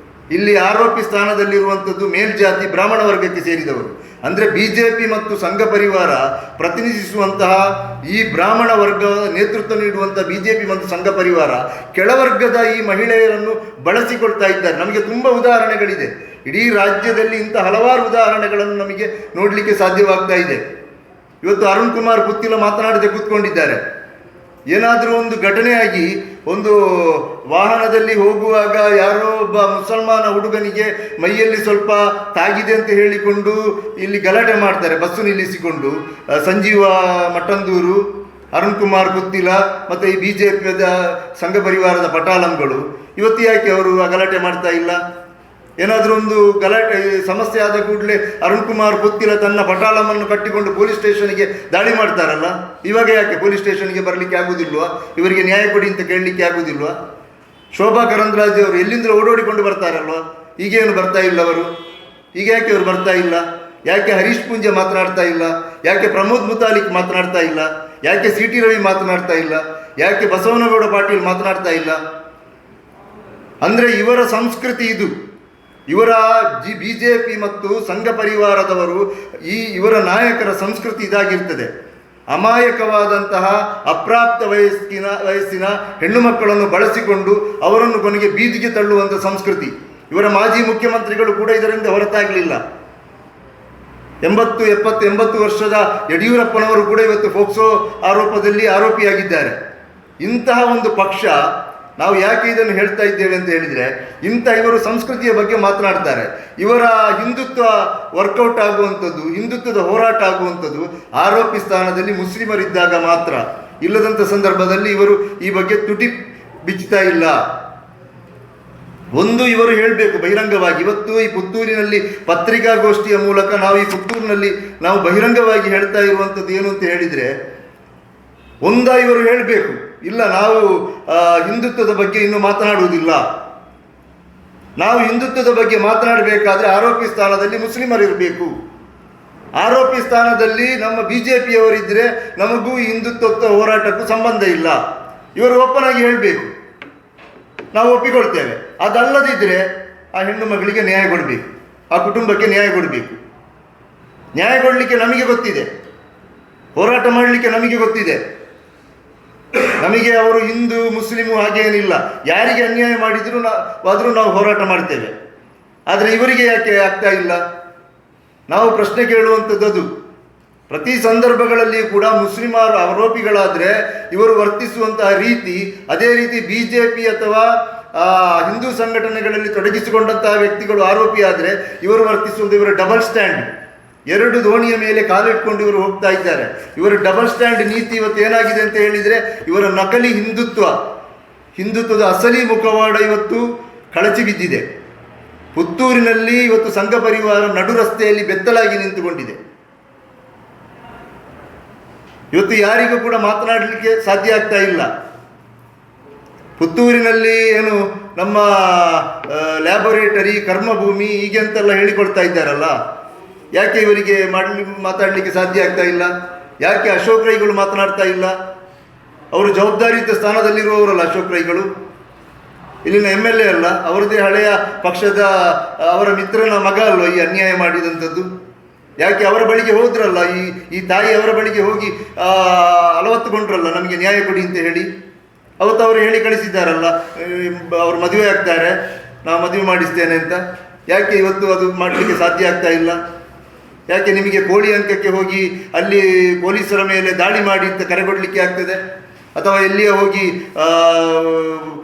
Speaker 1: ಇಲ್ಲಿ ಆರೋಪಿ ಸ್ಥಾನದಲ್ಲಿರುವಂಥದ್ದು ಮೇಲ್ಜಾತಿ ಬ್ರಾಹ್ಮಣ ವರ್ಗಕ್ಕೆ ಸೇರಿದವರು. ಅಂದರೆ BJP ಮತ್ತು ಸಂಘ ಪರಿವಾರ ಪ್ರತಿನಿಧಿಸುವಂತಹ ಈ ಬ್ರಾಹ್ಮಣ ವರ್ಗ ನೇತೃತ್ವ ನೀಡುವಂಥ BJP ಮತ್ತು ಸಂಘ ಪರಿವಾರ ಕೆಳವರ್ಗದ ಈ ಮಹಿಳೆಯರನ್ನು ಬಳಸಿಕೊಳ್ತಾ ಇದ್ದಾರೆ. ನಮಗೆ ತುಂಬ ಉದಾಹರಣೆಗಳಿದೆ. ಇಡೀ ರಾಜ್ಯದಲ್ಲಿ ಇಂಥ ಹಲವಾರು ಉದಾಹರಣೆಗಳನ್ನು ನಮಗೆ ನೋಡಲಿಕ್ಕೆ ಸಾಧ್ಯವಾಗ್ತಾ ಇದೆ. ಇವತ್ತು ಅರುಣ್ ಕುಮಾರ್ ಪುತ್ತಿಲ ಮಾತನಾಡದೆ ಕೂತ್ಕೊಂಡಿದ್ದಾರೆ. ಏನಾದರೂ ಒಂದು ಘಟನೆಯಾಗಿ ಒಂದು ವಾಹನದಲ್ಲಿ ಹೋಗುವಾಗ ಯಾರೋ ಒಬ್ಬ ಮುಸಲ್ಮಾನ ಹುಡುಗನಿಗೆ ಮೈಯಲ್ಲಿ ಸ್ವಲ್ಪ ತಾಗಿದೆ ಅಂತ ಹೇಳಿಕೊಂಡು ಇಲ್ಲಿ ಗಲಾಟೆ ಮಾಡ್ತಾರೆ, ಬಸ್ಸು ನಿಲ್ಲಿಸಿಕೊಂಡು. ಸಂಜೀವ ಮಠಂದೂರು, ಅರುಣ್ ಕುಮಾರ್ ಪುತ್ತಿಲ ಮತ್ತು ಈ BJP ಸಂಘ ಪರಿವಾರದ ಪಟಾಲಂಗಳು ಇವತ್ತು ಯಾಕೆ ಅವರು ಆ ಗಲಾಟೆ ಮಾಡ್ತಾ ಇಲ್ಲ? ಏನಾದರೂ ಒಂದು ಗಲಾಟೆ ಸಮಸ್ಯೆ ಆದ ಕೂಡಲೇ ಅರುಣ್ ಕುಮಾರ್ ಪುತ್ತಿಲ ತನ್ನ ಪಟಾಲಮನ್ನು ಕಟ್ಟಿಕೊಂಡು ಪೊಲೀಸ್ ಸ್ಟೇಷನ್ಗೆ ದಾಳಿ ಮಾಡ್ತಾರಲ್ಲ, ಇವಾಗ ಯಾಕೆ ಪೊಲೀಸ್ ಸ್ಟೇಷನ್ಗೆ ಬರಲಿಕ್ಕೆ ಆಗುವುದಿಲ್ವಾ? ಇವರಿಗೆ ನ್ಯಾಯ ಕೊಡಿ ಅಂತ ಕೇಳಲಿಕ್ಕೆ ಆಗುವುದಿಲ್ವಾ? ಶೋಭಾ ಕರಂದ್ಲಾಜೆ ಅವರು ಎಲ್ಲಿಂದ ಓಡೋಡಿಕೊಂಡು ಬರ್ತಾರಲ್ವ, ಈಗೇನು ಬರ್ತಾ ಇಲ್ಲ ಅವರು? ಈಗ ಯಾಕೆ ಅವರು ಬರ್ತಾ ಇಲ್ಲ? ಯಾಕೆ ಹರೀಶ್ ಪೂಂಜೆ ಮಾತನಾಡ್ತಾ ಇಲ್ಲ? ಯಾಕೆ ಪ್ರಮೋದ್ ಮುತಾಲಿಕ್ ಮಾತನಾಡ್ತಾ ಇಲ್ಲ? ಯಾಕೆ CT ರವಿ ಮಾತನಾಡ್ತಾ ಇಲ್ಲ? ಯಾಕೆ ಬಸವನಗೌಡ ಪಾಟೀಲ್ ಮಾತನಾಡ್ತಾ ಇಲ್ಲ? ಅಂದರೆ ಇವರ ಸಂಸ್ಕೃತಿ ಇದು. ಇವರ BJP ಮತ್ತು ಸಂಘ ಪರಿವಾರದವರು ಇವರ ನಾಯಕರ ಸಂಸ್ಕೃತಿ ಇದಾಗಿರ್ತದೆ. ಅಮಾಯಕವಾದಂತಹ ಅಪ್ರಾಪ್ತ ವಯಸ್ಸಿನ ಹೆಣ್ಣು ಮಕ್ಕಳನ್ನು ಬಳಸಿಕೊಂಡು ಅವರನ್ನು ಕೊನೆಗೆ ಬೀದಿಗೆ ತಳ್ಳುವಂಥ ಸಂಸ್ಕೃತಿ. ಇವರ ಮಾಜಿ ಮುಖ್ಯಮಂತ್ರಿಗಳು ಕೂಡ ಇದರಿಂದ ಹೊರತಾಗಲಿಲ್ಲ. 80 ವರ್ಷದ ಯಡಿಯೂರಪ್ಪನವರು ಕೂಡ ಇವತ್ತು ಫೋಕ್ಸೋ ಆರೋಪದಲ್ಲಿ ಆರೋಪಿಯಾಗಿದ್ದಾರೆ. ಇಂತಹ ಒಂದು ಪಕ್ಷ, ನಾವು ಯಾಕೆ ಇದನ್ನು ಹೇಳ್ತಾ ಇದ್ದೇವೆ ಅಂತ ಹೇಳಿದರೆ, ಇವರು ಸಂಸ್ಕೃತಿಯ ಬಗ್ಗೆ ಮಾತನಾಡ್ತಾರೆ. ಇವರ ಹಿಂದುತ್ವ ವರ್ಕೌಟ್ ಆಗುವಂಥದ್ದು, ಹಿಂದುತ್ವದ ಹೋರಾಟ ಆಗುವಂಥದ್ದು ಆರೋಪಿ ಸ್ಥಾನದಲ್ಲಿ ಮುಸ್ಲಿಮರಿದ್ದಾಗ ಮಾತ್ರ. ಇಲ್ಲದಂಥ ಸಂದರ್ಭದಲ್ಲಿ ಇವರು ಈ ಬಗ್ಗೆ ತುಟಿ ಬಿಚ್ಚುತ್ತಾ ಇಲ್ಲ. ಒಂದು ಇವರು ಹೇಳಬೇಕು ಬಹಿರಂಗವಾಗಿ. ಇವತ್ತು ಈ ಪುತ್ತೂರಿನಲ್ಲಿ ಪತ್ರಿಕಾಗೋಷ್ಠಿಯ ಮೂಲಕ ನಾವು ಈ ಪುತ್ತೂರಿನಲ್ಲಿ ನಾವು ಬಹಿರಂಗವಾಗಿ ಹೇಳ್ತಾ ಇರುವಂಥದ್ದು ಏನು ಅಂತ ಹೇಳಿದರೆ, ಇವರು ಹೇಳಬೇಕು, ಇಲ್ಲ ನಾವು ಹಿಂದುತ್ವದ ಬಗ್ಗೆ ಇನ್ನೂ ಮಾತನಾಡುವುದಿಲ್ಲ. ನಾವು ಹಿಂದುತ್ವದ ಬಗ್ಗೆ ಮಾತನಾಡಬೇಕಾದ್ರೆ ಆರೋಪಿ ಸ್ಥಾನದಲ್ಲಿ ಮುಸ್ಲಿಮರಿರಬೇಕು. ಆರೋಪಿ ಸ್ಥಾನದಲ್ಲಿ ನಮ್ಮ BJPಯವರಿದ್ದರೆ ನಮಗೂ ಈ ಹಿಂದುತ್ವ ಹೋರಾಟಕ್ಕೂ ಸಂಬಂಧ ಇಲ್ಲ. ಇವರು ಓಪನ್ ಆಗಿ ಹೇಳಬೇಕು, ನಾವು ಒಪ್ಪಿಕೊಳ್ತೇವೆ. ಅದಲ್ಲದಿದ್ದರೆ ಆ ಹೆಣ್ಣು ಮಗಳಿಗೆ ನ್ಯಾಯ ಕೊಡಬೇಕು, ಆ ಕುಟುಂಬಕ್ಕೆ ನ್ಯಾಯ ಕೊಡಬೇಕು. ನ್ಯಾಯ ಕೊಡಲಿಕ್ಕೆ ನಮಗೆ ಗೊತ್ತಿದೆ, ಹೋರಾಟ ಮಾಡಲಿಕ್ಕೆ ನಮಗೆ ಗೊತ್ತಿದೆ. ನಮಗೆ ಅವರು ಹಿಂದೂ ಮುಸ್ಲಿಮು ಹಾಗೇನಿಲ್ಲ. ಯಾರಿಗೆ ಅನ್ಯಾಯ ಮಾಡಿದರೂ ಆದರೂ ನಾವು ಹೋರಾಟ ಮಾಡ್ತೇವೆ. ಆದರೆ ಇವರಿಗೆ ಯಾಕೆ ಆಗ್ತಾ ಇಲ್ಲ? ನಾವು ಪ್ರಶ್ನೆ ಕೇಳುವಂಥದ್ದು. ಪ್ರತಿ ಸಂದರ್ಭಗಳಲ್ಲಿ ಕೂಡ ಮುಸ್ಲಿಮರು ಆರೋಪಿಗಳಾದರೆ ಇವರು ವರ್ತಿಸುವಂತಹ ರೀತಿ, ಅದೇ ರೀತಿ BJP ಅಥವಾ ಹಿಂದೂ ಸಂಘಟನೆಗಳಲ್ಲಿ ತೊಡಗಿಸಿಕೊಂಡಂತಹ ವ್ಯಕ್ತಿಗಳು ಆರೋಪಿಯಾದರೆ ಇವರು ವರ್ತಿಸುವುದು ಇವರ ಡಬಲ್ ಸ್ಟ್ಯಾಂಡ್. ಎರಡು ದೋಣಿಯ ಮೇಲೆ ಕಾಲಿಟ್ಕೊಂಡು ಇವರು ಹೋಗ್ತಾ ಇದ್ದಾರೆ. ಇವರ ಡಬಲ್ ಸ್ಟ್ಯಾಂಡ್ ನೀತಿ ಇವತ್ತು ಏನಾಗಿದೆ ಅಂತ ಹೇಳಿದರೆ, ಇವರ ನಕಲಿ ಹಿಂದುತ್ವದ ಅಸಲಿ ಮುಖವಾಡ ಇವತ್ತು ಕಳಚಿ ಬಿದ್ದಿದೆ. ಪುತ್ತೂರಿನಲ್ಲಿ ಇವತ್ತು ಸಂಘ ಪರಿವಾರ ನಡು ರಸ್ತೆಯಲ್ಲಿ ಬೆತ್ತಲಾಗಿ ನಿಂತುಕೊಂಡಿದೆ. ಇವತ್ತು ಯಾರಿಗೂ ಕೂಡ ಮಾತನಾಡಲಿಕ್ಕೆ ಸಾಧ್ಯ ಆಗ್ತಾ ಇಲ್ಲ. ಪುತ್ತೂರಿನಲ್ಲಿ ಏನು ನಮ್ಮ ಲ್ಯಾಬೊರೇಟರಿ, ಕರ್ಮಭೂಮಿ ಹೀಗೆ ಅಂತೆಲ್ಲ ಹೇಳಿಕೊಳ್ತಾ ಇದ್ದಾರಲ್ಲ, ಯಾಕೆ ಇವರಿಗೆ ಮಾತಾಡಲಿಕ್ಕೆ ಸಾಧ್ಯ ಆಗ್ತಾ ಇಲ್ಲ? ಯಾಕೆ ಅಶೋಕ್ ರೈಗಳು ಮಾತನಾಡ್ತಾ ಇಲ್ಲ? ಅವರು ಜವಾಬ್ದಾರಿಯುತ ಸ್ಥಾನದಲ್ಲಿರುವವರಲ್ಲ ಅಶೋಕ್ ರೈಗಳು, ಇಲ್ಲಿನ MLA ಅಲ್ಲ, ಅವರದೇ ಹಳೆಯ ಪಕ್ಷದ ಅವರ ಮಿತ್ರನ ಮಗ ಅಲ್ವ ಈ ಅನ್ಯಾಯ ಮಾಡಿದಂಥದ್ದು? ಯಾಕೆ ಅವರ ಬಳಿಗೆ ಹೋದ್ರಲ್ಲ, ಈ ತಾಯಿ ಅವರ ಬಳಿಗೆ ಹೋಗಿ ಅಲವತ್ತುಕೊಂಡ್ರಲ್ಲ, ನಮಗೆ ನ್ಯಾಯ ಕೊಡಿ ಅಂತ ಹೇಳಿ. ಅವತ್ತು ಅವರು ಹೇಳಿ ಕಳಿಸಿದ್ದಾರಲ್ಲ, ಅವರು ಮದುವೆ ಆಗ್ತಾರೆ, ನಾವು ಮದುವೆ ಮಾಡಿಸ್ತೇನೆ ಅಂತ. ಯಾಕೆ ಇವತ್ತು ಅದು ಮಾಡಲಿಕ್ಕೆ ಸಾಧ್ಯ ಆಗ್ತಾ ಇಲ್ಲ? ಯಾಕೆ ನಿಮಗೆ ಕೋಳಿ ಅಂಕಕ್ಕೆ ಹೋಗಿ ಅಲ್ಲಿ ಪೊಲೀಸರ ಮೇಲೆ ದಾಳಿ ಮಾಡಿ ಅಂತ ಕರೆಗೊಡಲಿಕ್ಕೆ ಆಗ್ತದೆ? ಅಥವಾ ಎಲ್ಲಿಯೇ ಹೋಗಿ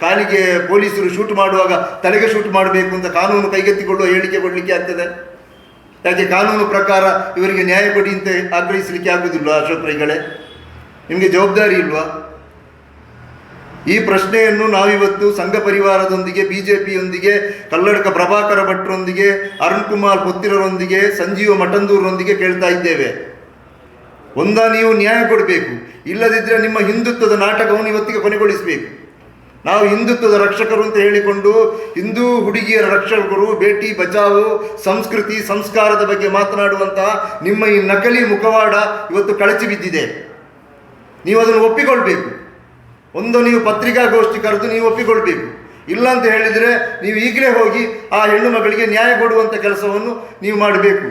Speaker 1: ಕಾಲಿಗೆ ಪೊಲೀಸರು ಶೂಟ್ ಮಾಡುವಾಗ ತಲೆಗೆ ಶೂಟ್ ಮಾಡಬೇಕು ಅಂತ ಕಾನೂನು ಕೈಗೆತ್ತಿಕೊಳ್ಳುವ ಹೇಳಿಕೆ ಕೊಡಲಿಕ್ಕೆ ಆಗ್ತದೆ? ಯಾಕೆ ಕಾನೂನು ಪ್ರಕಾರ ಇವರಿಗೆ ನ್ಯಾಯ ಕೊಡಿ ಅಂತ ಆಗ್ರಹಿಸಲಿಕ್ಕೆ ಆಗುವುದಿಲ್ಲ? ಅಶೋಕ್ ರೈಗಳೇ, ನಿಮಗೆ ಜವಾಬ್ದಾರಿ ಇಲ್ವಾ? ಈ ಪ್ರಶ್ನೆಯನ್ನು ನಾವಿವತ್ತು ಸಂಘ ಪರಿವಾರದೊಂದಿಗೆ, BJPಯೊಂದಿಗೆ, ಕಲ್ಲಡ್ಕ ಪ್ರಭಾಕರ ಭಟ್ರೊಂದಿಗೆ, ಅರುಣ್ ಕುಮಾರ್ ಪೊತ್ತಿರರೊಂದಿಗೆ, ಸಂಜೀವ ಮಠಂದೂರೊಂದಿಗೆ ಕೇಳ್ತಾ ಇದ್ದೇವೆ. ನೀವು ನ್ಯಾಯ ಕೊಡಬೇಕು, ಇಲ್ಲದಿದ್ದರೆ ನಿಮ್ಮ ಹಿಂದುತ್ವದ ನಾಟಕವನ್ನು ಇವತ್ತಿಗೆ ಕೊನೆಗೊಳಿಸಬೇಕು. ನಾವು ಹಿಂದುತ್ವದ ರಕ್ಷಕರು ಅಂತ ಹೇಳಿಕೊಂಡು ಹಿಂದೂ ಹುಡುಗಿಯರ ರಕ್ಷಕರು, ಬೇಟಿ ಬಚಾವೋ, ಸಂಸ್ಕೃತಿ ಸಂಸ್ಕಾರದ ಬಗ್ಗೆ ಮಾತನಾಡುವಂತಹ ನಿಮ್ಮ ಈ ನಕಲಿ ಮುಖವಾಡ ಇವತ್ತು ಕಳಚಿ ಬಿದ್ದಿದೆ. ನೀವು ಅದನ್ನು ಒಪ್ಪಿಕೊಳ್ಬೇಕು. ನೀವು ಪತ್ರಿಕಾಗೋಷ್ಠಿ ಕರೆದು ನೀವು ಒಪ್ಪಿಕೊಳ್ಬೇಕು. ಇಲ್ಲ ಅಂತ ಹೇಳಿದರೆ ನೀವು ಈಗಲೇ ಹೋಗಿ ಆ ಹೆಣ್ಣು ಮಗಳಿಗೆ ನ್ಯಾಯ ಕೊಡುವಂಥ ಕೆಲಸವನ್ನು ನೀವು ಮಾಡಬೇಕು.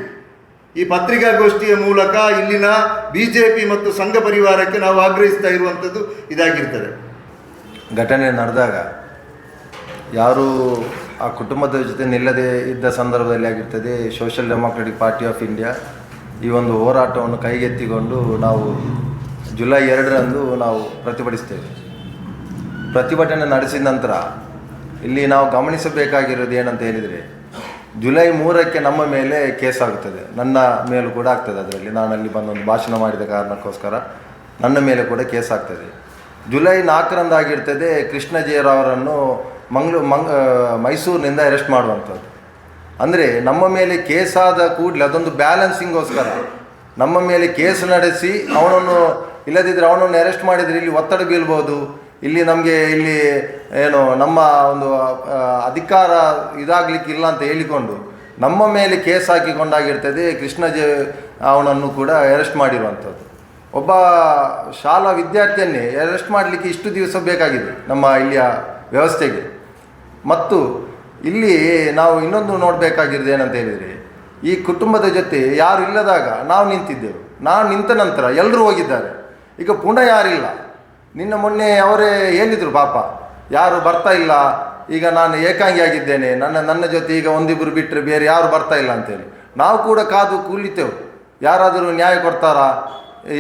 Speaker 1: ಈ ಪತ್ರಿಕಾಗೋಷ್ಠಿಯ ಮೂಲಕ ಇಲ್ಲಿನ BJP ಮತ್ತು ಸಂಘ ಪರಿವಾರಕ್ಕೆ ನಾವು ಆಗ್ರಹಿಸ್ತಾ ಇರುವಂಥದ್ದು ಇದಾಗಿರ್ತದೆ.
Speaker 2: ಘಟನೆ ನಡೆದಾಗ ಯಾರು ಆ ಕುಟುಂಬದ ಜೊತೆ ನಿಲ್ಲದೆ ಇದ್ದ ಸಂದರ್ಭದಲ್ಲಿ ಆಗಿರ್ತದೆ, social democratic party of India ಈ ಒಂದು ಹೋರಾಟವನ್ನು ಕೈಗೆತ್ತಿಕೊಂಡು ನಾವು ಜುಲೈ 2ರಂದು ನಾವು ಪ್ರತಿಭಟಿಸ್ತೇವೆ. ಪ್ರತಿಭಟನೆ ನಡೆಸಿದ ನಂತರ ಇಲ್ಲಿ ನಾವು ಗಮನಿಸಬೇಕಾಗಿರೋದು ಏನಂತ ಹೇಳಿದರೆ, ಜುಲೈ 3ಕ್ಕೆ ನಮ್ಮ ಮೇಲೆ ಕೇಸ್ ಆಗುತ್ತದೆ, ನನ್ನ ಮೇಲೂ ಕೂಡ ಆಗ್ತದೆ. ಅದರಲ್ಲಿ ನಾನಲ್ಲಿ ಬಂದೊಂದು ಭಾಷಣ ಮಾಡಿದ ಕಾರಣಕ್ಕೋಸ್ಕರ ನನ್ನ ಮೇಲೆ ಕೂಡ ಕೇಸ್ ಆಗ್ತದೆ. ಜುಲೈ 4ರಂದು ಆಗಿರ್ತದೆ ಕೃಷ್ಣ ಜೇರವರನ್ನು ಮೈಸೂರಿನಿಂದ ಅರೆಸ್ಟ್ ಮಾಡುವಂಥದ್ದು. ಅಂದರೆ ನಮ್ಮ ಮೇಲೆ ಕೇಸಾದ ಕೂಡಲೇ ಅದೊಂದು ಬ್ಯಾಲೆನ್ಸಿಂಗೋಸ್ಕರ ನಮ್ಮ ಮೇಲೆ ಕೇಸ್ ನಡೆಸಿ ಅವನನ್ನು, ಇಲ್ಲದಿದ್ದರೆ ಅವನನ್ನು ಅರೆಸ್ಟ್ ಮಾಡಿದರೆ ಇಲ್ಲಿ ಒತ್ತಡ ಬೀಳ್ಬೋದು, ಇಲ್ಲಿ ನಮಗೆ ಇಲ್ಲಿ ಏನು ನಮ್ಮ ಒಂದು ಅಧಿಕಾರ ಇದಾಗಲಿಕ್ಕಿಲ್ಲ ಅಂತ ಹೇಳಿಕೊಂಡು ನಮ್ಮ ಮೇಲೆ ಕೇಸ್ ಹಾಕಿಕೊಂಡಾಗಿರ್ತದೆ. ಕೃಷ್ಣ ಅವನನ್ನು ಕೂಡ ಅರೆಸ್ಟ್ ಮಾಡಿರುವಂಥದ್ದು. ಒಬ್ಬ ಶಾಲಾ ವಿದ್ಯಾರ್ಥಿಯನ್ನೇ ಅರೆಸ್ಟ್ ಮಾಡಲಿಕ್ಕೆ ಇಷ್ಟು ದಿವಸ ಬೇಕಾಗಿದೆ ನಮ್ಮ ಇಲ್ಲಿಯ ವ್ಯವಸ್ಥೆಗೆ. ಮತ್ತು ಇಲ್ಲಿ ನಾವು ಇನ್ನೊಂದು ನೋಡಬೇಕಾಗಿರೋದು ಏನಂತ ಹೇಳಿದರೆ, ಈ ಕುಟುಂಬದ ಜೊತೆ ಯಾರು ಇಲ್ಲದಾಗ ನಾವು ನಿಂತಿದ್ದೆವು. ನಾನು ನಿಂತ ನಂತರ ಎಲ್ಲರೂ ಹೋಗಿದ್ದಾರೆ, ಈಗ ಪುನಃ ಯಾರಿಲ್ಲ. ಮೊನ್ನೆ ಅವರೇ ಹೇಳಿದರು, ಪಾಪ ಯಾರು ಬರ್ತಾ ಇಲ್ಲ, ಈಗ ನಾನು ಏಕಾಂಗಿಯಾಗಿದ್ದೇನೆ, ನನ್ನ ಜೊತೆ ಈಗ ಒಂದಿಬ್ಬರು ಬಿಟ್ಟರೆ ಬೇರೆ ಯಾರು ಬರ್ತಾ ಇಲ್ಲ ಅಂತೇಳಿ ನಾವು ಕೂಡ ಕಾದು ಕೂಲಿತೇವೆ. ಯಾರಾದರೂ ನ್ಯಾಯ ಕೊಡ್ತಾರಾ,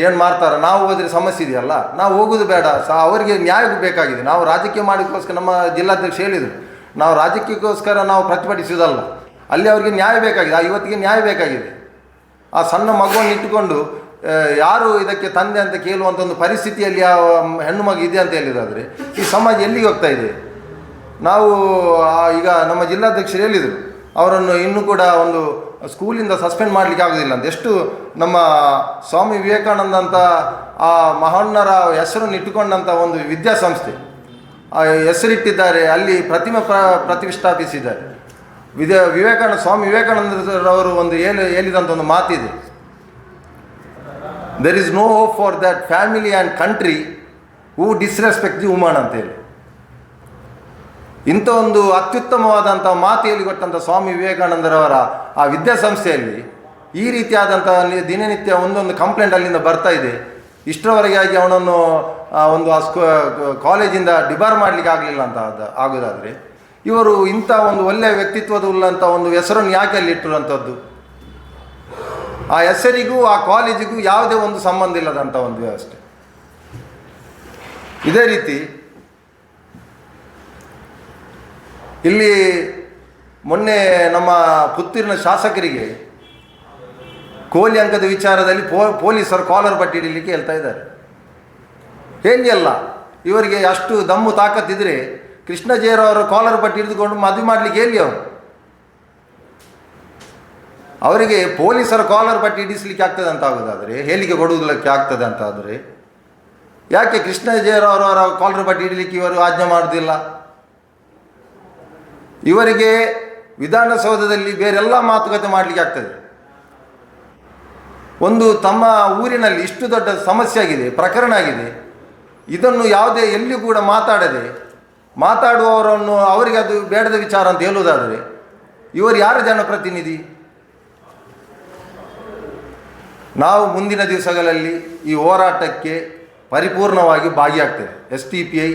Speaker 2: ಏನು ಮಾಡ್ತಾರ? ನಾವು ಹೋದರೆ ಸಮಸ್ಯೆ ಇದೆಯಲ್ಲ, ನಾವು ಹೋಗೋದು ಬೇಡ, ಅವರಿಗೆ ನ್ಯಾಯ ಬೇಕಾಗಿದೆ. ನಾವು ರಾಜಕೀಯ ಮಾಡೋಕ್ಕೋಸ್ಕರ ನಮ್ಮ ಜಿಲ್ಲಾಧ್ಯಕ್ಷ ಹೇಳಿದರು, ನಾವು ರಾಜಕೀಯಕ್ಕೋಸ್ಕರ ನಾವು ಪ್ರತಿಭಟಿಸೋದಲ್ಲ, ಅಲ್ಲಿ ಅವರಿಗೆ ನ್ಯಾಯ ಬೇಕಾಗಿದೆ. ಇವತ್ತಿಗೆ ನ್ಯಾಯ ಬೇಕಾಗಿದೆ. ಆ ಸಣ್ಣ ಮಗುವನ್ನು ಇಟ್ಟುಕೊಂಡು ಯಾರು ಇದಕ್ಕೆ ತಂದೆ ಅಂತ ಕೇಳುವಂಥ ಒಂದು ಪರಿಸ್ಥಿತಿಯಲ್ಲಿ ಆ ಹೆಣ್ಣು ಮಗು ಇದೆ ಅಂತ ಹೇಳಿದಾದರೆ ಈ ಸಮಾಜ ಎಲ್ಲಿಗೆ ಹೋಗ್ತಾ ಇದೆ? ನಾವು ಈಗ ನಮ್ಮ ಜಿಲ್ಲಾಧ್ಯಕ್ಷರು ಹೇಳಿದರು, ಅವರನ್ನು ಇನ್ನೂ ಕೂಡ ಒಂದು ಸ್ಕೂಲಿಂದ ಸಸ್ಪೆಂಡ್ ಮಾಡಲಿಕ್ಕೆ ಆಗೋದಿಲ್ಲ ಅಂತ. ಎಷ್ಟು ನಮ್ಮ ಸ್ವಾಮಿ ವಿವೇಕಾನಂದ ಅಂತ ಆ ಮಹಾನ್ನರ ಹೆಸರನ್ನು ಇಟ್ಟುಕೊಂಡಂಥ ಒಂದು ವಿದ್ಯಾಸಂಸ್ಥೆ ಹೆಸರಿಟ್ಟಿದ್ದಾರೆ, ಅಲ್ಲಿ ಪ್ರತಿಮೆ ಪ್ರತಿಷ್ಠಾಪಿಸಿದ್ದಾರೆ. ಸ್ವಾಮಿ ವಿವೇಕಾನಂದರವರು ಒಂದು ಹೇಳಿದಂಥ ಒಂದು ಮಾತಿದೆ, there is no hope for that family and country who disrespect the woman ಅಂತೇಳಿ. ಇಂಥ ಒಂದು ಅತ್ಯುತ್ತಮವಾದಂಥ ಮಾತು ಹೇಳಿಕೊಟ್ಟಂಥ ಸ್ವಾಮಿ ವಿವೇಕಾನಂದರವರ ಆ ವಿದ್ಯಾಸಂಸ್ಥೆಯಲ್ಲಿ ಈ ರೀತಿಯಾದಂಥ ದಿನನಿತ್ಯ ಒಂದೊಂದು ಕಂಪ್ಲೇಂಟ್ ಅಲ್ಲಿಂದ ಬರ್ತಾ ಇದೆ. ಇಷ್ಟರವರೆಗೆ ಆಗಿ ಅವನನ್ನು ಒಂದು ಕಾಲೇಜಿಂದ ಡಿಬಾರ್ ಮಾಡಲಿಕ್ಕೆ ಆಗಲಿಲ್ಲ ಅಂತ ಆಗೋದಾದರೆ, ಇವರು ಇಂಥ ಒಂದು ಒಳ್ಳೆಯ ವ್ಯಕ್ತಿತ್ವದ ಉಳ್ಳಂಥ ಒಂದು ಹೆಸರನ್ನು ಯಾಕೆ ಅಲ್ಲಿ ಇಟ್ಟಿರುವಂಥದ್ದು? ಆ ಹೆಸರಿಗೂ ಆ ಕಾಲೇಜಿಗೂ ಯಾವುದೇ ಒಂದು ಸಂಬಂಧ ಇಲ್ಲದಂಥ ಒಂದು ವ್ಯವಸ್ಥೆ. ಇದೇ ರೀತಿ ಇಲ್ಲಿ ಮೊನ್ನೆ ನಮ್ಮ ಪುತ್ತೂರಿನ ಶಾಸಕರಿಗೆ ಕೋಲಿ ಅಂಕದ ವಿಚಾರದಲ್ಲಿ ಪೊಲೀಸರು ಕಾಲರ್ ಪಟ್ಟಿ ಹಿಡಲಿಕ್ಕೆ ಹೇಳ್ತಾ ಇದ್ದಾರೆ. ಹೇಗೆಲ್ಲ ಇವರಿಗೆ ಅಷ್ಟು ದಮ್ಮು ತಾಕತ್ತಿದ್ರೆ ಕೃಷ್ಣ ಜೇರವರು ಕಾಲರ್ ಪಟ್ಟಿ ಹಿಡಿದುಕೊಂಡು ಮದುವೆ ಮಾಡಲಿಕ್ಕೆ ಹೇಳಿ ಅವರಿಗೆ ಪೊಲೀಸರ ಕಾಲರ್ ಪಟ್ಟಿ ಹಿಡಿಸ್ಲಿಕ್ಕೆ ಆಗ್ತದೆ ಅಂತ ಆಗೋದಾದರೆ, ಹೇಳಿಕೆ ಕೊಡುವುದಕ್ಕೆ ಆಗ್ತದೆ ಅಂತ ಆದರೆ, ಯಾಕೆ ಕೃಷ್ಣ ಜೇರವರವರ ಕಾಲರ್ ಪಟ್ಟಿ ಹಿಡಲಿಕ್ಕೆ ಇವರು ಆಜ್ಞೆ ಮಾಡೋದಿಲ್ಲ? ಇವರಿಗೆ ವಿಧಾನಸೌಧದಲ್ಲಿ ಬೇರೆಲ್ಲ ಮಾತುಕತೆ ಮಾಡಲಿಕ್ಕೆ ಆಗ್ತದೆ. ಒಂದು ತಮ್ಮ ಊರಿನಲ್ಲಿ ಇಷ್ಟು ದೊಡ್ಡ ಸಮಸ್ಯೆ ಆಗಿದೆ, ಪ್ರಕರಣ ಆಗಿದೆ, ಇದನ್ನು ಯಾವುದೇ ಎಲ್ಲಿ ಕೂಡ ಮಾತಾಡುವವರನ್ನು ಅವರಿಗೆ ಅದು ಬೇಡದ ವಿಚಾರ ಅಂತ ಹೇಳುವುದಾದರೆ ಇವರು ಯಾರ ಜನಪ್ರತಿನಿಧಿ? ನಾವು ಮುಂದಿನ ದಿವಸಗಳಲ್ಲಿ ಈ ಹೋರಾಟಕ್ಕೆ ಪರಿಪೂರ್ಣವಾಗಿ ಭಾಗಿಯಾಗ್ತೇವೆ. STPI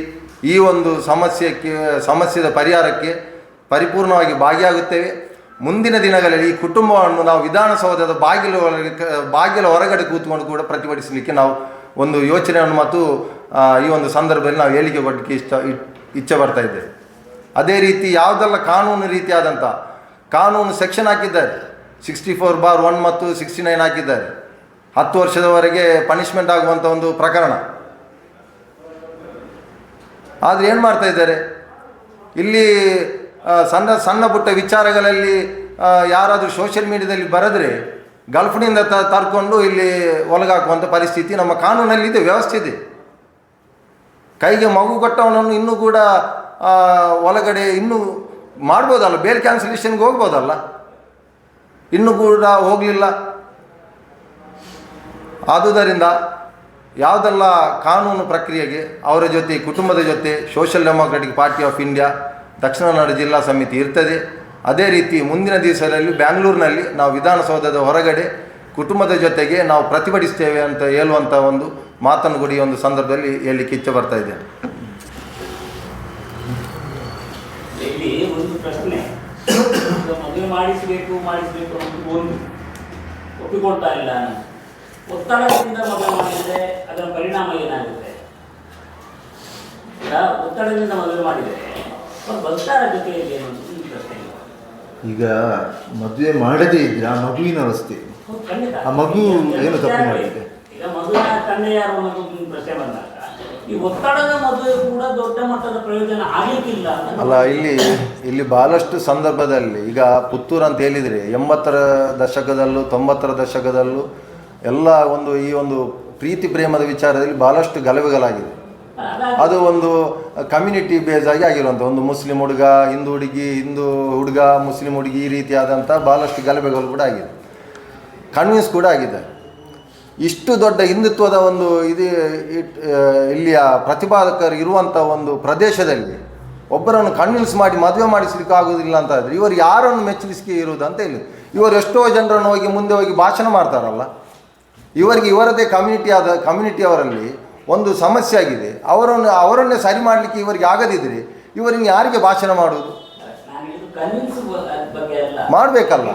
Speaker 2: ಈ ಒಂದು ಸಮಸ್ಯೆದ ಪರಿಹಾರಕ್ಕೆ ಪರಿಪೂರ್ಣವಾಗಿ ಭಾಗಿಯಾಗುತ್ತೇವೆ. ಮುಂದಿನ ದಿನಗಳಲ್ಲಿ ಈ ಕುಟುಂಬವನ್ನು ನಾವು ವಿಧಾನಸೌಧದ ಬಾಗಿಲ ಹೊರಗಡೆ ಕೂತ್ಕೊಂಡು ಕೂಡ ಪ್ರತಿಭಟಿಸಲಿಕ್ಕೆ ನಾವು ಒಂದು ಯೋಚನೆಯನ್ನು ಮತ್ತು ಈ ಒಂದು ಸಂದರ್ಭದಲ್ಲಿ ನಾವು ಹೇಳಿಕೆ ಕೊಡಲಿಕ್ಕೆ ಇಚ್ಛೆ ಬರ್ತಾ ಇದ್ದೇವೆ. ಅದೇ ರೀತಿ ಯಾವುದೆಲ್ಲ ಕಾನೂನು ರೀತಿಯಾದಂಥ ಕಾನೂನು ಸೆಕ್ಷನ್ ಹಾಕಿದ್ದಾರೆ, 64/1 ಮತ್ತು 69 ಹಾಕಿದ್ದಾರೆ. 10 ವರ್ಷದವರೆಗೆ ಪನಿಷ್ಮೆಂಟ್ ಆಗುವಂಥ ಒಂದು ಪ್ರಕರಣ. ಆದರೆ ಏನು ಮಾಡ್ತಾ ಇದ್ದಾರೆ ಇಲ್ಲಿ? ಸಣ್ಣ ಪುಟ್ಟ ವಿಚಾರಗಳಲ್ಲಿ ಯಾರಾದರೂ ಸೋಷಿಯಲ್ ಮೀಡಿಯಾದಲ್ಲಿ ಬರೆದ್ರೆ ಗಲ್ಫ್ನಿಂದ ತರ್ಕೊಂಡು ಇಲ್ಲಿ ಒಳಗಾಕುವಂಥ ಪರಿಸ್ಥಿತಿ ನಮ್ಮ ಕಾನೂನಲ್ಲಿದೆ, ವ್ಯವಸ್ಥೆ ಇದೆ. ಕೈಗೆ ಮಗು ಕೊಟ್ಟವನನ್ನು ಇನ್ನೂ ಕೂಡ ಒಳಗಡೆ ಇನ್ನೂ ಮಾಡ್ಬೋದಲ್ಲ, ಬೇಲ್ ಕ್ಯಾನ್ಸಲೇಷನ್ಗೆ ಹೋಗ್ಬೋದಲ್ಲ, ಇನ್ನೂ ಕೂಡ ಹೋಗಲಿಲ್ಲ. ಆದುದರಿಂದ ಯಾವುದೆಲ್ಲ ಕಾನೂನು ಪ್ರಕ್ರಿಯೆಗೆ ಅವರ ಜೊತೆ, ಕುಟುಂಬದ ಜೊತೆ social democratic party of India Dakshina Kannada ಜಿಲ್ಲಾ ಸಮಿತಿ ಇರ್ತದೆ. ಅದೇ ರೀತಿ ಮುಂದಿನ ದಿವಸದಲ್ಲಿ ಬೆಂಗಳೂರಿನಲ್ಲಿ ನಾವು ವಿಧಾನಸೌಧದ ಹೊರಗಡೆ ಕುಟುಂಬದ ಜೊತೆಗೆ ನಾವು ಪ್ರತಿಭಟಿಸ್ತೇವೆ ಅಂತ ಹೇಳುವಂಥ ಒಂದು ಮಾತನ್ನು ಕೂಡ ಈ ಒಂದು ಸಂದರ್ಭದಲ್ಲಿ ಹೇಳಲಿಕ್ಕೆ ಇಚ್ಛೆ ಬರ್ತಾ ಇದೆ.
Speaker 3: ಇಲ್ಲಿ ಒಂದು ಪ್ರಶ್ನೆ, ಮದುವೆ ಮಾಡಿಸಬೇಕು ಅನ್ನೋದು ಒಂದು ಒಪ್ಪಿಕೊಳ್ತಾ ಇಲ್ಲ. ಒತ್ತಡದಿಂದ ಮದುವೆ ಮಾಡಿದರೆ ಅದರ ಪರಿಣಾಮ ಏನಾಗುತ್ತೆ? ಒತ್ತಡದಿಂದ ಮದುವೆ ಮಾಡಿದರೆ ಬರ್ತಾರ ಜೊತೆಯಲ್ಲಿ ಅನ್ನೋದು ಪ್ರಶ್ನೆ.
Speaker 1: ಈಗ ಮದುವೆ ಮಾಡದೇ ಇದ್ರೆ ಆ ಮಗುವಿನ ಅವಸ್ಥೆ, ಆ ಮಗು ಏನು ತಪ್ಪು ಮಾಡಿದೆ?
Speaker 3: ಈಗ ಮಗುವಿನ ತಂದೆ ಯಾರು ಅನ್ನೋದು ಪ್ರಶ್ನೆ ಬಂದಾಗ ಈ ಒತ್ತಡದ ಮದುವೆ ಕೂಡ ದೊಡ್ಡ ಮಟ್ಟದ ಪ್ರಯೋಜನ ಆಗಲಿಕ್ಕಿಲ್ಲ
Speaker 2: ಅಲ್ಲ. ಇಲ್ಲಿ ಬಹಳಷ್ಟು ಸಂದರ್ಭದಲ್ಲಿ ಈಗ ಪುತ್ತೂರು ಅಂತ ಹೇಳಿದರೆ 80ರ ದಶಕದಲ್ಲೂ 90ರ ದಶಕದಲ್ಲೂ ಎಲ್ಲ ಈ ಒಂದು ಪ್ರೀತಿ ಪ್ರೇಮದ ವಿಚಾರದಲ್ಲಿ ಬಹಳಷ್ಟು ಗಲಭೆಗಳಾಗಿದೆ. ಅದು ಒಂದು ಕಮ್ಯುನಿಟಿ ಬೇಸ್ ಆಗಿ ಆಗಿರುವಂಥ ಒಂದು ಮುಸ್ಲಿಂ ಹುಡುಗ, ಹಿಂದೂ ಹುಡುಗ, ಮುಸ್ಲಿಂ ಹುಡುಗಿ, ಈ ರೀತಿಯಾದಂಥ ಭಾಳಷ್ಟು ಗಲಭೆಗಳು ಕೂಡ ಆಗಿದೆ, ಕನ್ವಿನ್ಸ್ ಕೂಡ ಆಗಿದೆ. ಇಷ್ಟು ದೊಡ್ಡ ಹಿಂದುತ್ವದ ಒಂದು ಇಲ್ಲಿಯ ಪ್ರತಿಪಾದಕರು ಇರುವಂಥ ಒಂದು ಪ್ರದೇಶದಲ್ಲಿ ಒಬ್ಬರನ್ನು ಕನ್ವಿನ್ಸ್ ಮಾಡಿ ಮದುವೆ ಮಾಡಿಸ್ಲಿಕ್ಕೆ ಆಗೋದಿಲ್ಲ ಅಂತ ಆದರೆ ಇವರು ಯಾರನ್ನು ಮೆಚ್ಚಲಿಕ್ಕೆ ಇರುವುದು ಅಂತ ಹೇಳಿ ಇವರು ಎಷ್ಟೋ ಜನರನ್ನು ಮುಂದೆ ಹೋಗಿ ಭಾಷಣ ಮಾಡ್ತಾರಲ್ಲ. ಇವರದೇ ಕಮ್ಯುನಿಟಿಯವರಲ್ಲಿ ಒಂದು ಸಮಸ್ಯೆ ಆಗಿದೆ, ಅವರನ್ನೇ ಸರಿ ಮಾಡಲಿಕ್ಕೆ ಇವರಿಗೆ ಆಗದಿದ್ದರೆ ಇವರನ್ನು ಯಾರಿಗೆ ಭಾಷಣ ಮಾಡುವುದು? ಮಾಡಬೇಕಲ್ಲ.